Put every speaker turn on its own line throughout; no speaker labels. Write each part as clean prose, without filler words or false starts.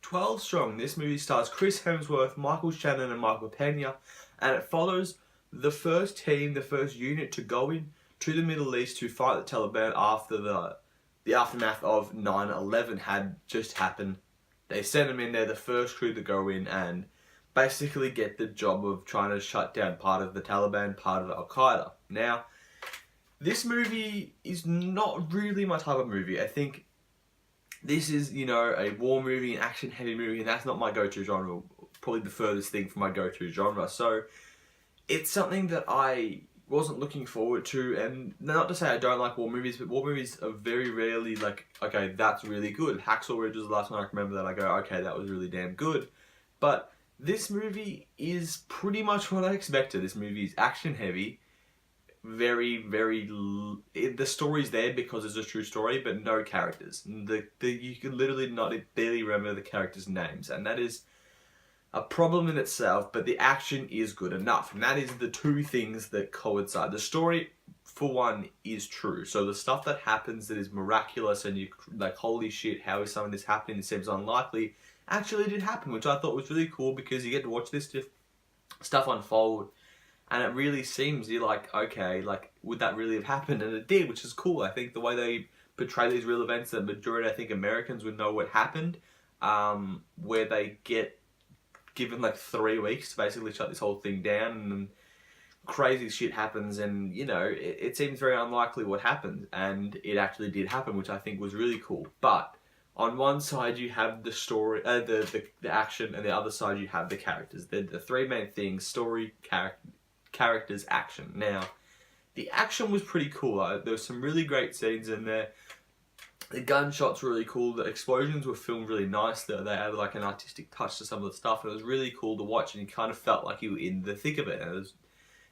12 strong. This movie stars Chris Hemsworth, Michael Shannon and Michael Pena, and it follows the first team, the first unit to go in to the Middle East to fight the Taliban after the aftermath of 9/11 had just happened. They sent them in there, the first crew to go in and basically get the job of trying to shut down part of the Taliban, part of Al-Qaeda. Now, this movie is not really my type of movie. I think this is, you know, a war movie, an action-heavy movie, and that's not my go-to genre. Probably the furthest thing from my go-to genre. So, it's something that I wasn't looking forward to, and not to say I don't like war movies, but war movies are very rarely like, okay, that's really good. Hacksaw Ridge was the last one I remember that I go, okay, that was really damn good. But this movie is pretty much what I expected. This movie is action-heavy. The story's there because it's a true story, but no characters. You can literally not barely remember the characters' names, and that is a problem in itself, but the action is good enough. And that is the two things that coincide. The story, for one, is true. So the stuff that happens that is miraculous and you like, holy shit, how is some of this happening? It seems unlikely. Actually did happen, which I thought was really cool because you get to watch this stuff unfold. And it really seems, you're like, okay, like, would that really have happened? And it did, which is cool. I think the way they portray these real events, the majority, I think, Americans would know what happened, where they get given like 3 weeks to basically shut this whole thing down, and crazy shit happens, and you know, it seems very unlikely what happened, and it actually did happen, which I think was really cool. But on one side you have the story, the action, and the other side you have the characters. The three main things: story, characters, action. Now, the action was pretty cool. There were some really great scenes in there. The gunshots were really cool. The explosions were filmed really nicely. They added like an artistic touch to some of the stuff. And it was really cool to watch, and you kind of felt like you were in the thick of it. And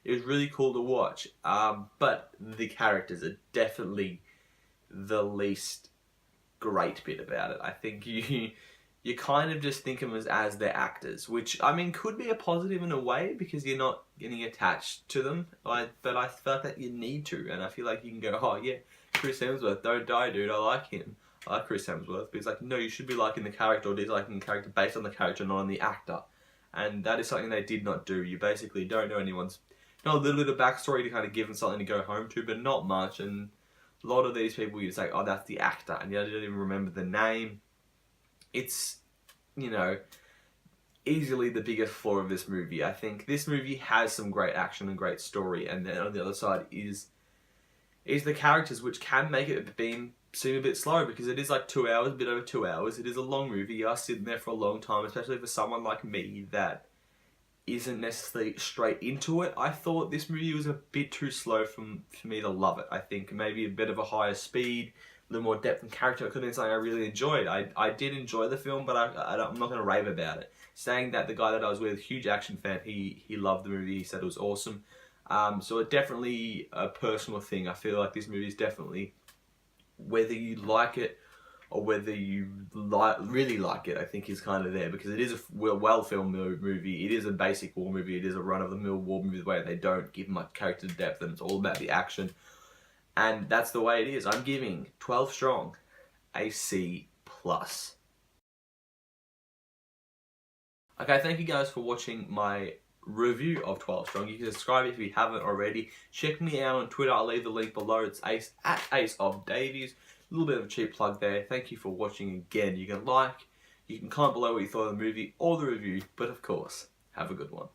it was really cool to watch. But the characters are definitely the least great bit about it. I think you kind of just think of them as their actors, which I mean could be a positive in a way because you're not getting attached to them. But I felt that you need to, and I feel like you can go, oh yeah, Chris Hemsworth, don't die, dude. I like him. I like Chris Hemsworth. But he's like, no, you should be liking the character, or disliking the character based on the character, not on the actor. And that is something they did not do. You basically don't know anyone's, you know, a little bit of backstory to kind of give them something to go home to, but not much. And a lot of these people, you say, oh, that's the actor, and you don't even remember the name. It's, you know, easily the biggest flaw of this movie. I think this movie has some great action and great story, and then on the other side is the characters, which can make it seem a bit slow because it is like 2 hours, a bit over 2 hours. It is a long movie. You are sitting there for a long time, especially for someone like me that isn't necessarily straight into it. I thought this movie was a bit too slow for me to love it. I think maybe a bit of a higher speed, a little more depth and character. It could have been something I really enjoyed. I did enjoy the film, but I'm not going to rave about it. Saying that, the guy that I was with, huge action fan, he loved the movie. He said it was awesome. So it's definitely a personal thing. I feel like this movie is definitely, whether you like it or whether you really like it, I think is kind of there, because it is a well-filmed movie. It is a basic war movie. It is a run-of-the-mill war movie where they don't give much character depth, and it's all about the action. And that's the way it is. I'm giving 12 strong a C+. Okay, thank you guys for watching my review of 12 strong. You can subscribe if you haven't already. Check me out on Twitter. I'll leave the link below. It's at AceDavies. A little bit of a cheap plug there. Thank you for watching again. You can comment below what you thought of the movie or the review, but of course, have a good one.